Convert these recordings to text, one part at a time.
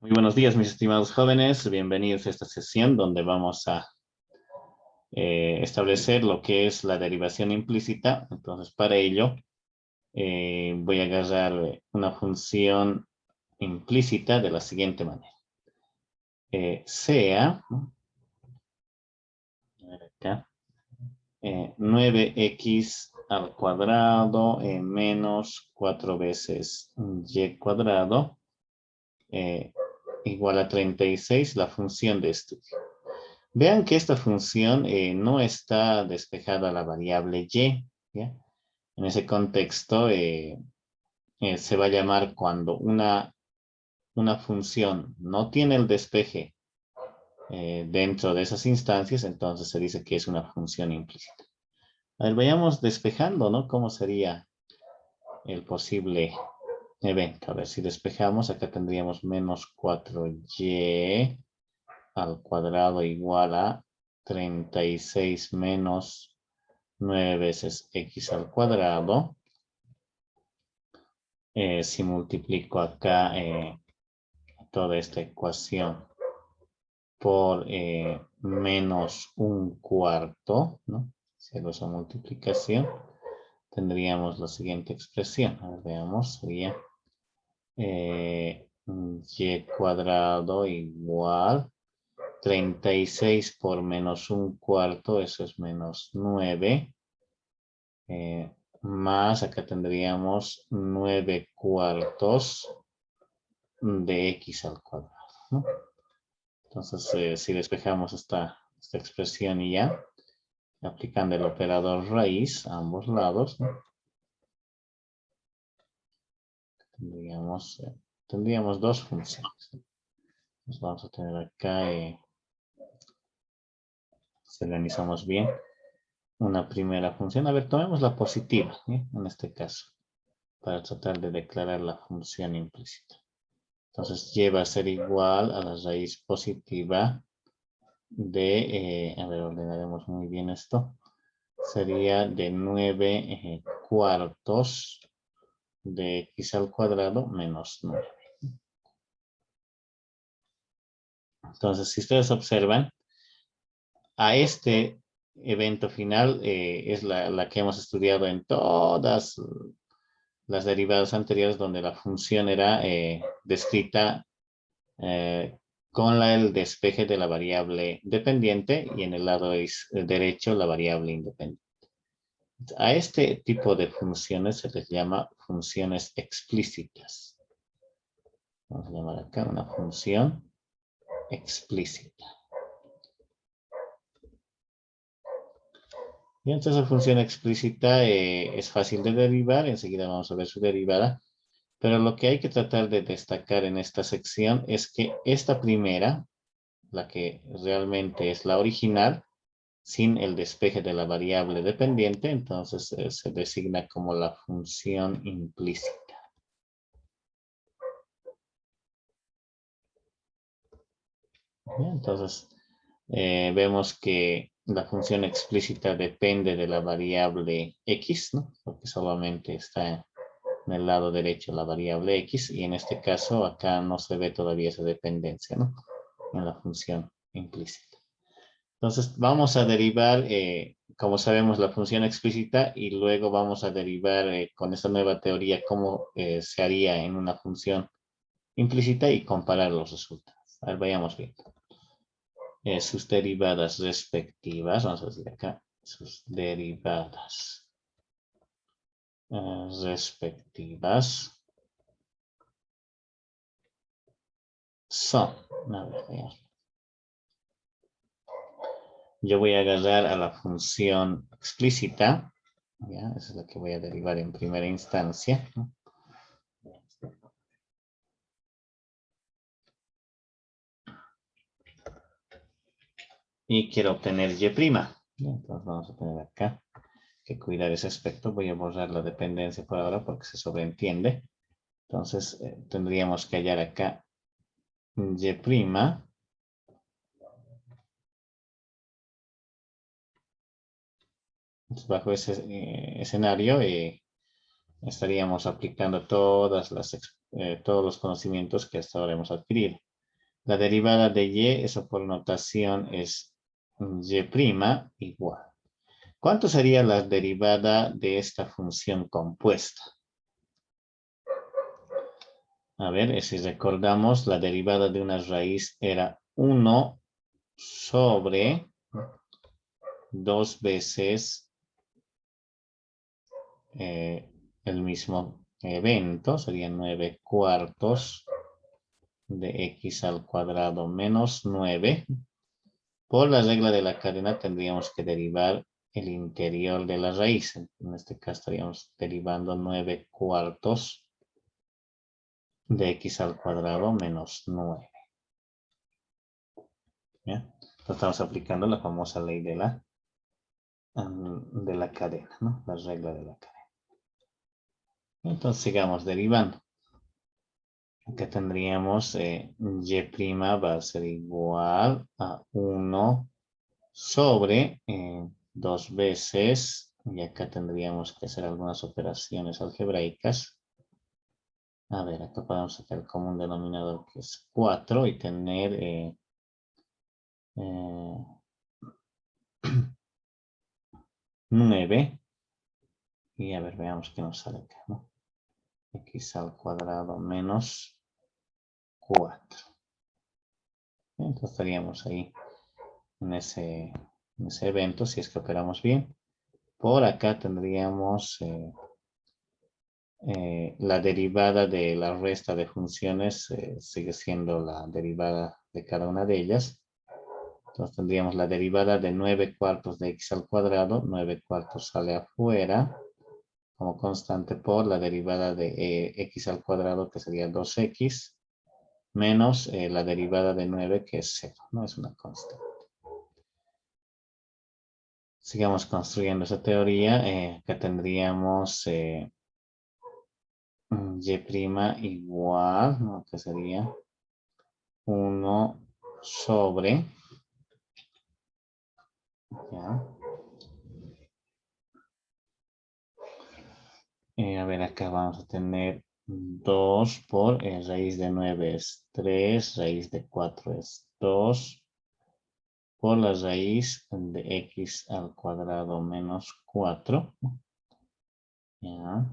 Muy buenos días, mis estimados jóvenes. Bienvenidos a esta sesión donde vamos a establecer lo que es la derivación implícita. Entonces, para ello, voy a agarrar una función implícita de la siguiente manera. Sea, ¿no? A ver acá, 9x al cuadrado menos 4 veces y cuadrado igual a 36, la función de estudio. Vean que esta función no está despejada la variable y. ¿Ya? En ese contexto se va a llamar cuando una función no tiene el despeje dentro de esas instancias, entonces se dice que es una función implícita. A ver, vayamos despejando, ¿no? ¿Cómo sería el posible evento? A ver, si despejamos, acá tendríamos menos 4y al cuadrado igual a 36 menos 9 veces x al cuadrado. Si multiplico acá toda esta ecuación por menos un cuarto, ¿no? Si hago esa multiplicación, tendríamos la siguiente expresión. A ver, veamos, sería y cuadrado igual 36 por menos un cuarto, eso es menos 9, más acá tendríamos 9 cuartos de x al cuadrado, ¿no? Entonces, si despejamos esta expresión y ya, aplicando el operador raíz a ambos lados, ¿no? Tendríamos dos funciones. Entonces vamos a tener acá, si organizamos bien, una primera función. A ver, tomemos la positiva, ¿sí? En este caso, para tratar de declarar la función implícita. Entonces, y va a ser igual a la raíz positiva de, a ver, ordenaremos muy bien esto. Sería de 9 cuartos de x al cuadrado menos 9. Entonces, si ustedes observan, a este evento final es la que hemos estudiado en todas las derivadas anteriores, donde la función era descrita con el despeje de la variable dependiente y en el lado derecho la variable independiente. A este tipo de funciones se les llama funciones explícitas. Vamos a llamar acá una función explícita. Y entonces la función explícita es fácil de derivar, enseguida vamos a ver su derivada, pero lo que hay que tratar de destacar en esta sección es que esta primera, la que realmente es la original, sin el despeje de la variable dependiente, entonces se designa como la función implícita. Entonces, vemos que la función explícita depende de la variable x, ¿no? Porque solamente está en el lado derecho la variable x, y en este caso acá no se ve todavía esa dependencia, ¿no? En la función implícita. Entonces, vamos a derivar, como sabemos, la función explícita y luego vamos a derivar con esta nueva teoría cómo se haría en una función implícita y comparar los resultados. A ver, vayamos bien. Sus derivadas respectivas, vamos a decir acá, sus derivadas respectivas son, a ver, veamos. Yo voy a agarrar a la función explícita, ¿ya? Esa es la que voy a derivar en primera instancia, ¿no? Y quiero obtener y'. Entonces vamos a tener acá que cuidar ese aspecto. Voy a borrar la dependencia por ahora porque se sobreentiende. Entonces tendríamos que hallar acá y'. Entonces, bajo ese escenario estaríamos aplicando todos los conocimientos que hasta ahora hemos adquirido. La derivada de y, eso por notación es y' igual. ¿Cuánto sería la derivada de esta función compuesta? A ver, si recordamos, la derivada de una raíz era 1 sobre 2 veces el mismo evento, serían 9 cuartos de x al cuadrado menos 9. Por la regla de la cadena tendríamos que derivar el interior de la raíz. En este caso estaríamos derivando 9 cuartos de x al cuadrado menos 9. ¿Ya? Entonces estamos aplicando la famosa ley de la cadena, ¿no? La regla de la cadena. Entonces sigamos derivando. Acá tendríamos y' va a ser igual a 1 sobre 2 veces, y acá tendríamos que hacer algunas operaciones algebraicas. A ver, acá podemos sacar el común denominador que es 4 y tener 9. Y a ver, veamos qué nos sale acá, ¿no? X al cuadrado menos 4. Entonces estaríamos ahí en ese evento, si es que operamos bien. Por acá tendríamos la derivada de la resta de funciones, sigue siendo la derivada de cada una de ellas. Entonces tendríamos la derivada de 9 cuartos de x al cuadrado. 9 cuartos sale afuera como constante por la derivada de x al cuadrado, que sería 2x, menos la derivada de 9, que es 0, ¿no? Es una constante. Sigamos construyendo esa teoría. Acá tendríamos y' igual, ¿no? Que sería 1 sobre, ¿ya? A ver, acá vamos a tener 2 por raíz de 9 es 3, raíz de 4 es 2, por la raíz de x al cuadrado menos 4. ¿Ya?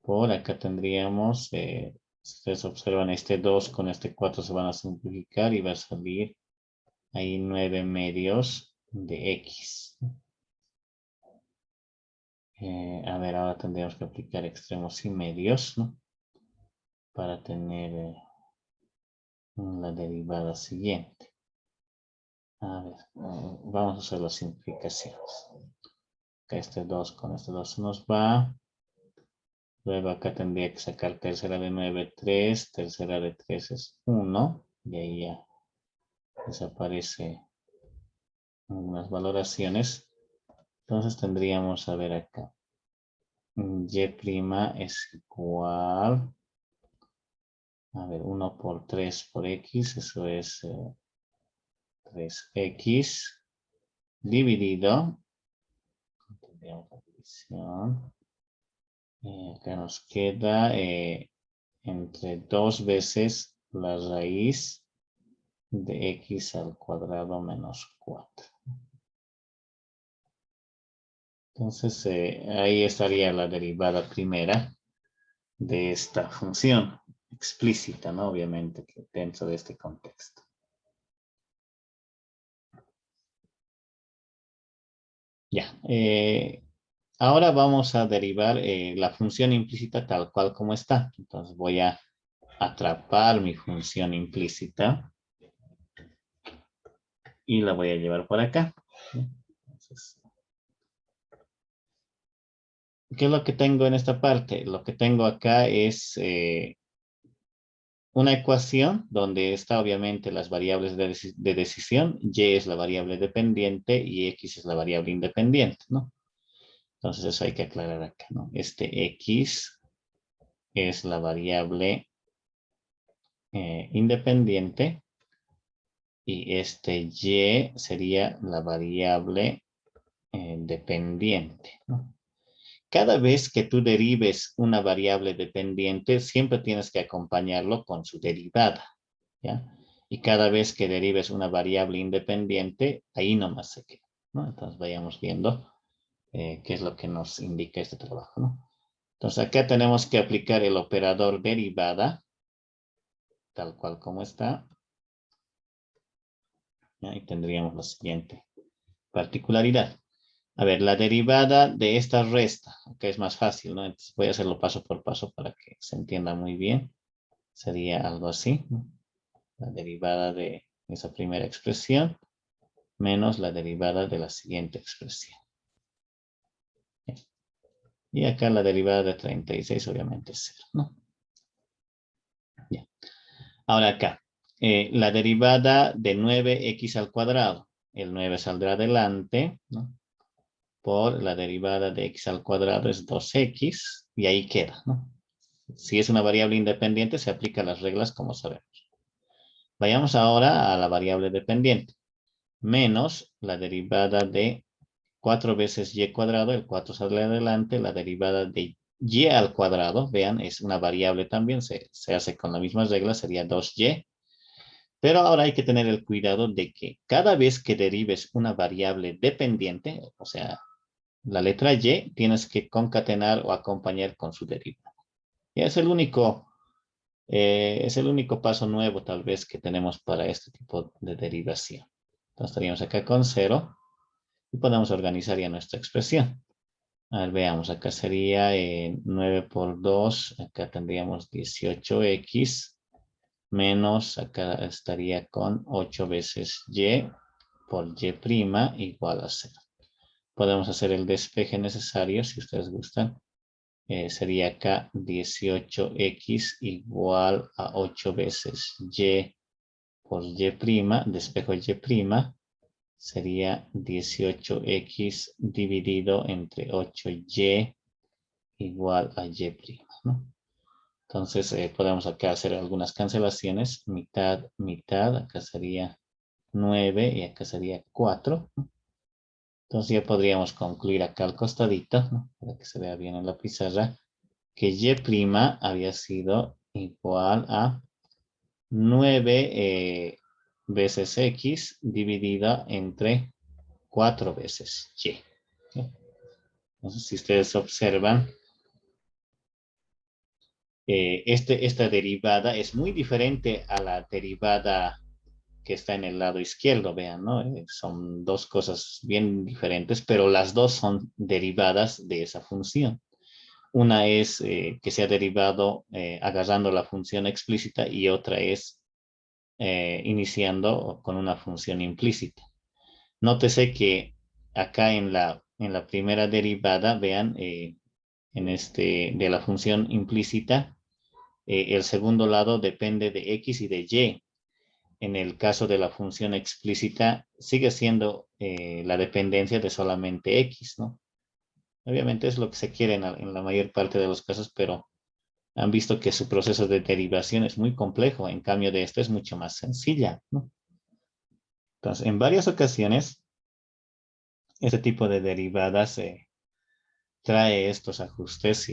Por acá tendríamos, si ustedes observan, este 2 con este 4 se van a simplificar y va a salir ahí 9 medios de x. A ver, ahora tendríamos que aplicar extremos y medios, ¿no? Para tener la derivada siguiente. A ver, vamos a hacer las simplificaciones. Acá este 2 con este 2 se nos va. Luego acá tendría que sacar tercera de 9, 3. Tercera de 3 es 1. Y ahí ya desaparece algunas valoraciones. Entonces tendríamos, a ver acá. Y' es igual. A ver, 1 por 3 por x. Eso es 3x. Dividido. Tendríamos la división. Acá nos queda entre 2 veces la raíz de x al cuadrado menos 4. Entonces, ahí estaría la derivada primera de esta función explícita, ¿no? Obviamente, dentro de este contexto. Ya. Ahora vamos a derivar la función implícita tal cual como está. Entonces, voy a atrapar mi función implícita y la voy a llevar por acá. Entonces, ¿qué es lo que tengo en esta parte? Lo que tengo acá es una ecuación donde está obviamente las variables de decisión. Y es la variable dependiente y x es la variable independiente, ¿no? Entonces eso hay que aclarar acá, ¿no? Este x es la variable independiente y este y sería la variable dependiente, ¿no? Cada vez que tú derives una variable dependiente, siempre tienes que acompañarlo con su derivada, ¿ya? Y cada vez que derives una variable independiente, ahí nomás se queda, ¿no? Entonces vayamos viendo qué es lo que nos indica este trabajo, ¿no? Entonces acá tenemos que aplicar el operador derivada, tal cual como está. Y tendríamos la siguiente particularidad. A ver, la derivada de esta resta, que es más fácil, ¿no? Entonces voy a hacerlo paso por paso para que se entienda muy bien. Sería algo así, ¿no? La derivada de esa primera expresión menos la derivada de la siguiente expresión. Y acá la derivada de 36 obviamente es 0, ¿no? Ya. Ahora acá, la derivada de 9x al cuadrado. El 9 saldrá adelante, ¿no? Por la derivada de x al cuadrado es 2x y ahí queda, ¿no? Si es una variable independiente, se aplican las reglas como sabemos. Vayamos ahora a la variable dependiente. Menos la derivada de 4 veces y cuadrado, el 4 sale adelante, la derivada de y al cuadrado, vean, es una variable también, se hace con la misma regla, sería 2y. Pero ahora hay que tener el cuidado de que cada vez que derives una variable dependiente, o sea, la letra y, tienes que concatenar o acompañar con su derivada. Y es el único paso nuevo tal vez que tenemos para este tipo de derivación. Entonces estaríamos acá con 0 y podemos organizar ya nuestra expresión. A ver, veamos, acá sería 9 por 2, acá tendríamos 18x, menos, acá estaría con 8 veces y por y' igual a 0. Podemos hacer el despeje necesario si ustedes gustan. Sería acá 18x igual a 8 veces y por y', despejo y', sería 18x dividido entre 8y igual a y', ¿no? Entonces podemos acá hacer algunas cancelaciones, mitad, mitad, acá sería 9 y acá sería 4, ¿no? Entonces ya podríamos concluir acá al costadito, ¿no? Para que se vea bien en la pizarra, que y' había sido igual a 9 veces x dividida entre 4 veces y. Entonces, si ustedes observan, esta derivada es muy diferente a la derivada que está en el lado izquierdo, vean, ¿no? Son dos cosas bien diferentes, pero las dos son derivadas de esa función. Una es que se ha derivado agarrando la función explícita y otra es iniciando con una función implícita. Nótese que acá en la primera derivada, vean, de la función implícita, el segundo lado depende de x y de y. En el caso de la función explícita, sigue siendo la dependencia de solamente x, ¿no? Obviamente es lo que se quiere en la mayor parte de los casos, pero han visto que su proceso de derivación es muy complejo. En cambio de esto es mucho más sencilla, ¿no? Entonces, en varias ocasiones, este tipo de derivadas trae estos ajustes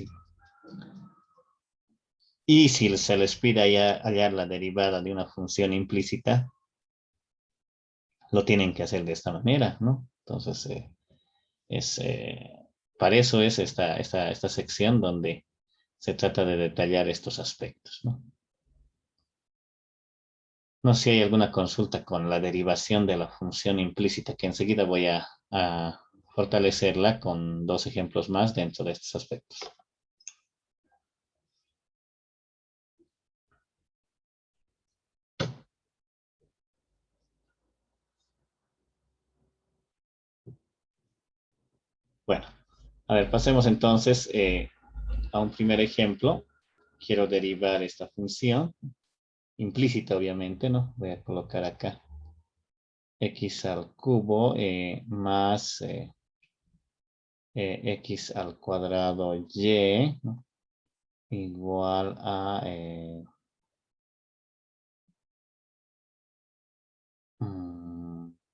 y si se les pide hallar la derivada de una función implícita, lo tienen que hacer de esta manera, ¿no? Entonces, es, para eso es esta sección donde se trata de detallar estos aspectos, ¿no? No sé si hay alguna consulta con la derivación de la función implícita, que enseguida voy a fortalecerla con dos ejemplos más dentro de estos aspectos. Bueno, a ver, pasemos entonces a un primer ejemplo. Quiero derivar esta función implícita, obviamente, ¿no? Voy a colocar acá x al cubo más x al cuadrado y, ¿no? Igual a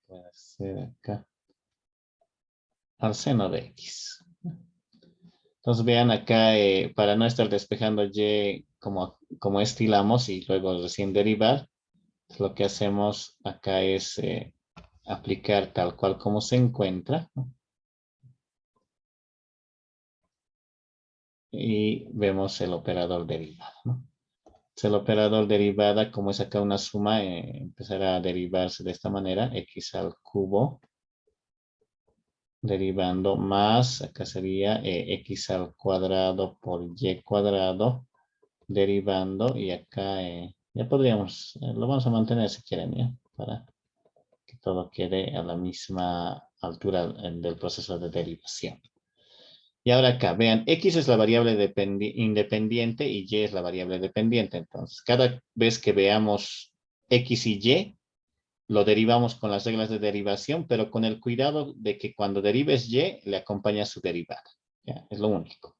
puede ser acá al seno de x. Entonces vean acá, para no estar despejando y como estilamos y luego recién derivar, Lo que hacemos acá es aplicar tal cual como se encuentra, ¿no? Y vemos el operador derivado, ¿no? El operador derivada, como es acá una suma, empezará a derivarse de esta manera, x al cubo, derivando más, acá sería x al cuadrado por y cuadrado, derivando, y acá ya podríamos, lo vamos a mantener si quieren, ya, para que todo quede a la misma altura del proceso de derivación. Y ahora acá, vean, x es la variable independiente y y es la variable dependiente. Entonces, cada vez que veamos x y y, lo derivamos con las reglas de derivación, pero con el cuidado de que cuando derives y, le acompaña su derivada. ¿Ya? Es lo único.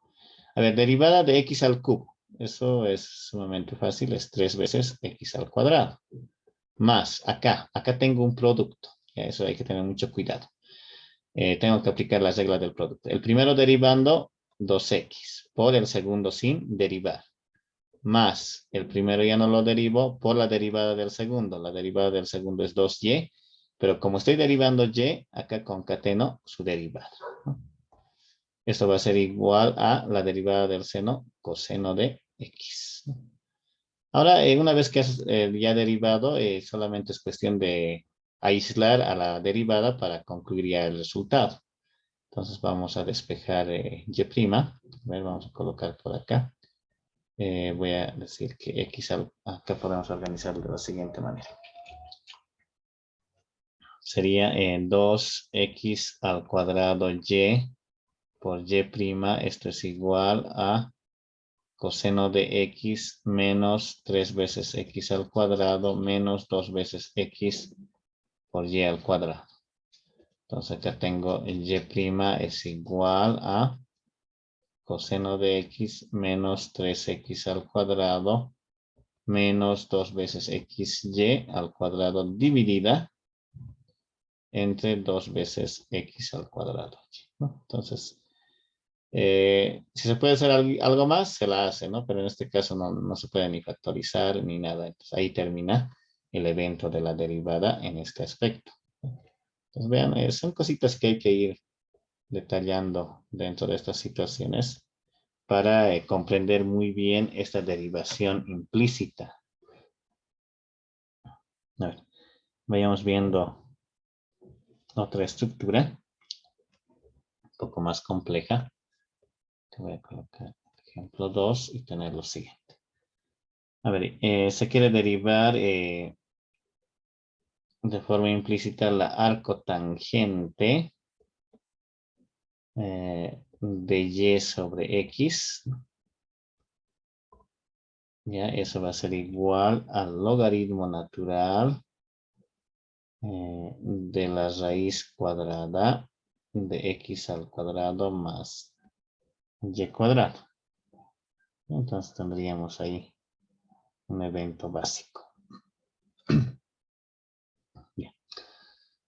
A ver, derivada de x al cubo. Eso es sumamente fácil, es 3 veces x al cuadrado. Más, acá tengo un producto. ¿Ya? Eso hay que tener mucho cuidado. Tengo que aplicar las reglas del producto. El primero derivando 2x por el segundo sin derivar. Más el primero ya no lo derivo por la derivada del segundo. La derivada del segundo es 2y, pero como estoy derivando y, acá concateno su derivada, ¿no? Esto va a ser igual a la derivada del seno coseno de x. Ahora, una vez que has ya derivado, solamente es cuestión de aislar a la derivada para concluir ya el resultado. Entonces vamos a despejar y'. A ver, vamos a colocar por acá. Voy a decir que x acá podemos organizarlo de la siguiente manera. Sería 2x al cuadrado y por y'. Esto es igual a coseno de x menos 3 veces x al cuadrado menos 2 veces x por y al cuadrado. Entonces acá tengo y' es igual a coseno de x menos 3x al cuadrado menos 2 veces xy al cuadrado dividida entre 2 veces x al cuadrado, ¿no? Entonces, si se puede hacer algo más, se la hace, ¿no? Pero en este caso no se puede ni factorizar ni nada. Entonces, ahí termina el evento de la derivada en este aspecto. Entonces, vean, son cositas que hay que ir detallando dentro de estas situaciones para comprender muy bien esta derivación implícita. A ver, vayamos viendo otra estructura un poco más compleja. Te voy a colocar ejemplo 2 y tener lo siguiente. A ver, se quiere derivar de forma implícita la arcotangente de y sobre x. Ya, eso va a ser igual al logaritmo natural de la raíz cuadrada de x al cuadrado más y cuadrado. Entonces tendríamos ahí un evento básico. Bien.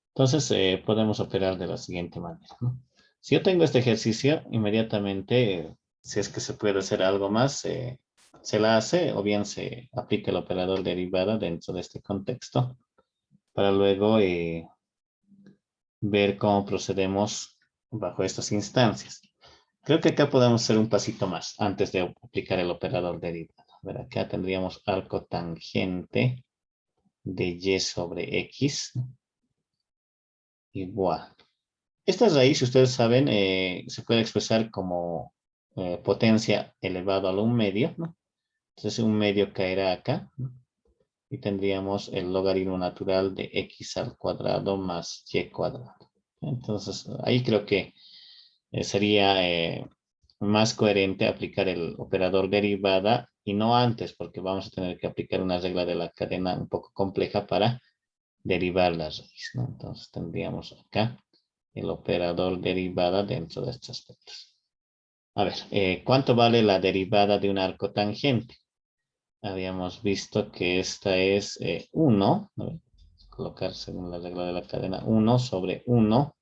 Entonces podemos operar de la siguiente manera, ¿no? Si yo tengo este ejercicio, inmediatamente, si es que se puede hacer algo más, se la hace o bien se aplica el operador derivada dentro de este contexto para luego ver cómo procedemos bajo estas instancias. Creo que acá podemos hacer un pasito más antes de aplicar el operador derivado. A ver, acá tendríamos arco tangente de y sobre x igual. Esta raíz, ustedes saben, se puede expresar como potencia elevado a un medio, ¿no? Entonces un medio caerá acá, ¿no? Y tendríamos el logaritmo natural de x al cuadrado más y cuadrado. Entonces ahí creo que sería más coherente aplicar el operador derivada y no antes, porque vamos a tener que aplicar una regla de la cadena un poco compleja para derivar la raíz, ¿no? Entonces tendríamos acá el operador derivada dentro de estos aspectos. A ver, ¿cuánto vale la derivada de un arco tangente? Habíamos visto que esta es 1, colocar según la regla de la cadena, 1 sobre 1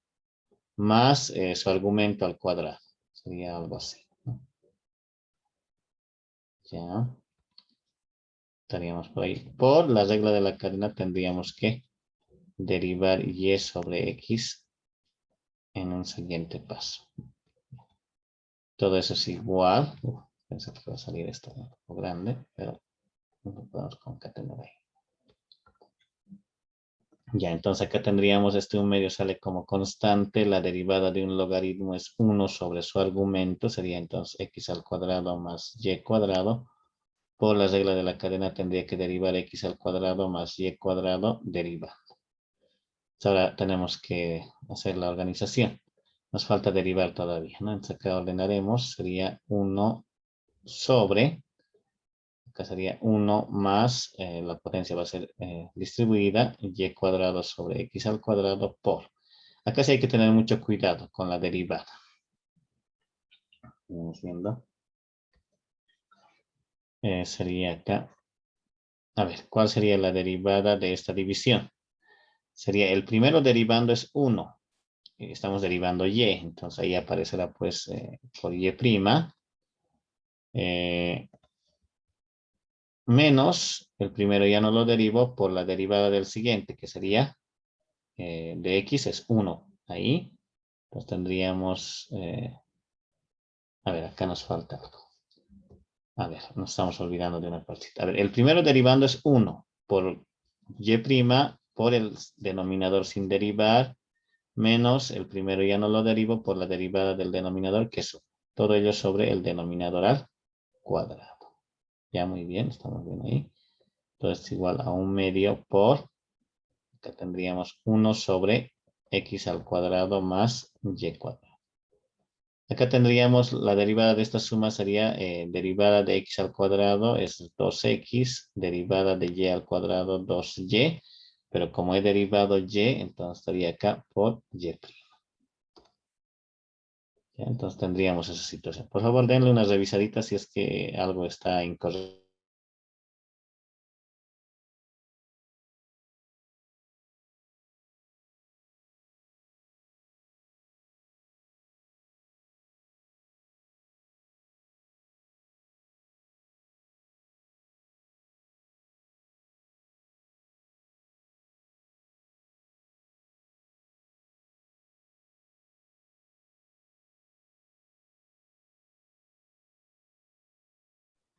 más su argumento al cuadrado. Sería algo así, ¿no? Ya. Estaríamos por ahí. Por la regla de la cadena tendríamos que derivar y sobre x en un siguiente paso. Todo eso es igual. Pensé que iba a salir esto un poco grande, pero lo podemos concatenar ahí. Ya, entonces acá tendríamos un medio sale como constante. La derivada de un logaritmo es 1 sobre su argumento. Sería entonces x al cuadrado más y cuadrado. Por la regla de la cadena tendría que derivar x al cuadrado más y cuadrado derivando. Ahora tenemos que hacer la organización. Nos falta derivar todavía, ¿no? Entonces acá ordenaremos. Sería 1 sobre... Acá sería 1 más, la potencia va a ser distribuida, y cuadrado sobre x al cuadrado por. Acá sí hay que tener mucho cuidado con la derivada. Vamos viendo. Sería acá. A ver, ¿cuál sería la derivada de esta división? Sería el primero derivando es 1. Estamos derivando y, entonces ahí aparecerá pues por y'. Menos, el primero ya no lo derivo por la derivada del siguiente, que sería de x es 1. Ahí, pues tendríamos, a ver, acá nos falta algo. A ver, nos estamos olvidando de una partita. A ver, el primero derivando es 1 por y' por el denominador sin derivar, menos el primero ya no lo derivo por la derivada del denominador, que es 1. Todo ello sobre el denominador al cuadrado. Ya muy bien, estamos bien ahí. Entonces igual a 1 medio por, acá tendríamos 1 sobre x al cuadrado más y cuadrado. Acá tendríamos la derivada de esta suma sería derivada de x al cuadrado es 2x, derivada de y al cuadrado 2y, pero como he derivado y, entonces estaría acá por y'. ¿Ya? Entonces tendríamos esa situación. Por favor, denle una revisadita si es que algo está incorrecto.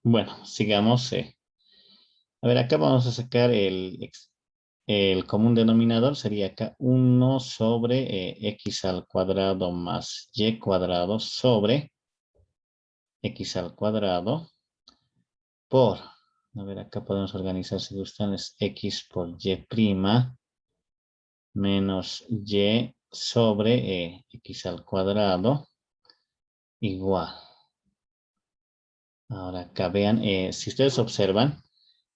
Bueno, sigamos. A ver, acá vamos a sacar el común denominador. Sería acá 1 sobre x al cuadrado más y cuadrado sobre x al cuadrado por, a ver, acá podemos organizar si gustan, es x por y' menos y sobre x al cuadrado igual. Ahora acá vean, si ustedes observan,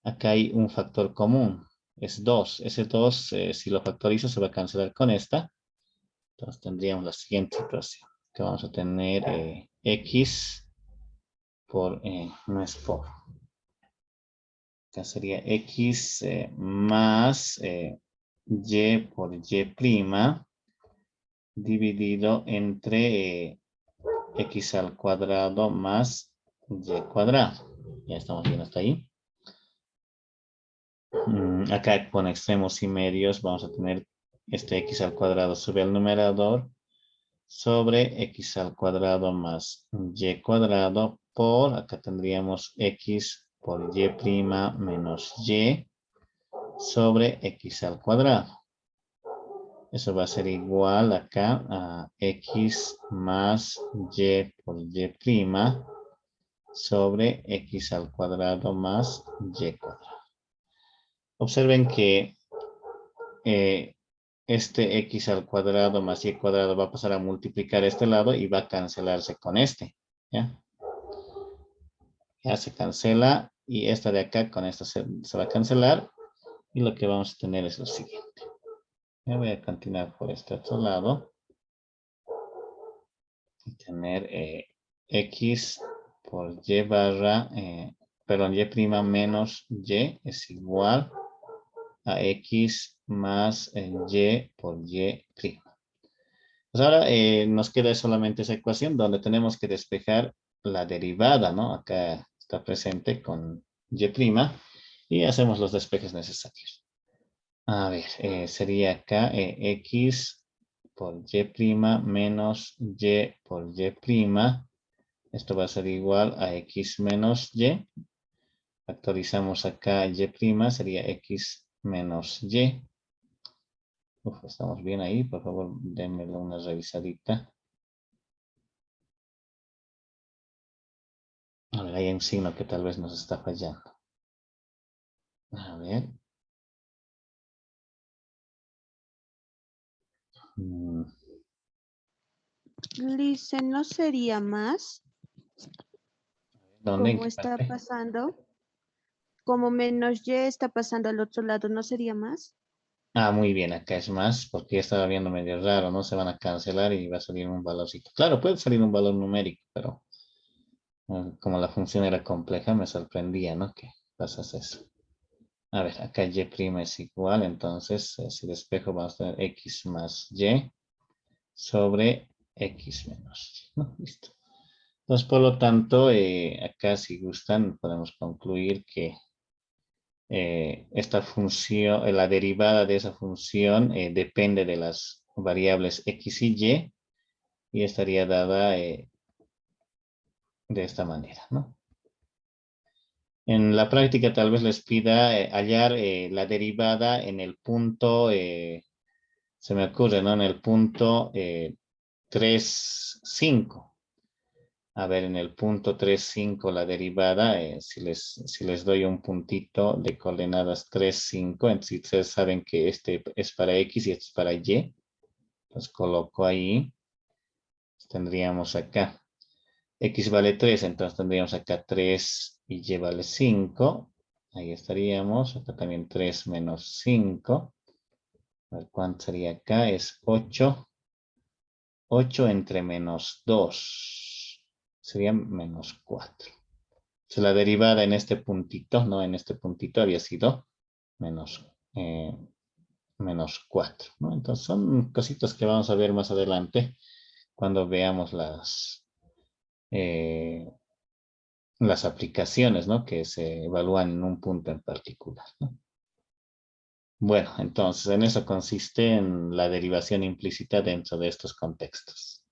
acá hay un factor común, es 2. Ese 2, si lo factorizo, se va a cancelar con esta. Entonces tendríamos la siguiente situación. Que vamos a tener x por, no es por. Acá sería x más y por y' dividido entre x al cuadrado más y cuadrado. Ya estamos viendo hasta ahí. Acá con extremos y medios vamos a tener este x al cuadrado sobre el numerador sobre x al cuadrado más y cuadrado por, acá tendríamos x por y' menos y sobre x al cuadrado. Eso va a ser igual acá a x más y por y' sobre x al cuadrado más y cuadrado. Observen que este x al cuadrado más y cuadrado va a pasar a multiplicar este lado y va a cancelarse con este. ¿Ya? Ya se cancela y esta de acá con esta se va a cancelar. Y lo que vamos a tener es lo siguiente. Ya voy a continuar por este otro lado. Y tener x por y barra, perdón, y' menos y es igual a x más y por y'. Pues ahora nos queda solamente esa ecuación donde tenemos que despejar la derivada, ¿no? Acá está presente con y'. Y hacemos los despejes necesarios. A ver, sería acá x por y' menos y por y'. Esto va a ser igual a x menos y. Actualizamos acá y', sería x menos y. Uf, estamos bien ahí, por favor, denme una revisadita. A ver, hay un signo que tal vez nos está fallando. A ver. Lice, ¿no sería más? ¿Dónde? ¿En Como qué está parte? pasando, como menos y está pasando al otro lado, ¿no sería más? Ah, muy bien, acá es más, porque ya estaba viendo medio raro, ¿no? Se van a cancelar y va a salir un valorcito. Claro, puede salir un valor numérico, pero como la función era compleja, me sorprendía, ¿no? Que pasas eso. A ver, acá y' es igual, entonces si despejo vamos a tener x más y sobre x menos y, ¿no? Listo. Entonces, por lo tanto, acá si gustan, podemos concluir que esta función, la derivada de esa función depende de las variables x y estaría dada de esta manera, ¿no? En la práctica tal vez les pida hallar la derivada en el punto, se me ocurre, ¿no? En el punto 3, 5. A ver, en el punto 3, 5 la derivada, si les doy un puntito de coordenadas 3, 5, entonces ustedes saben que este es para x y este es para y. Entonces coloco ahí, tendríamos acá x vale 3, entonces tendríamos acá 3 y y vale 5. Ahí estaríamos. Acá también 3 menos 5. A ver, ¿cuánto sería acá? Es 8. 8 entre menos 2. Sería menos 4. Entonces, la derivada en este puntito, ¿no? En este puntito había sido menos, menos 4, ¿no? Entonces, son cositas que vamos a ver más adelante cuando veamos las aplicaciones, ¿no? Que se evalúan en un punto en particular, ¿no? Bueno, entonces en eso consiste en la derivación implícita dentro de estos contextos.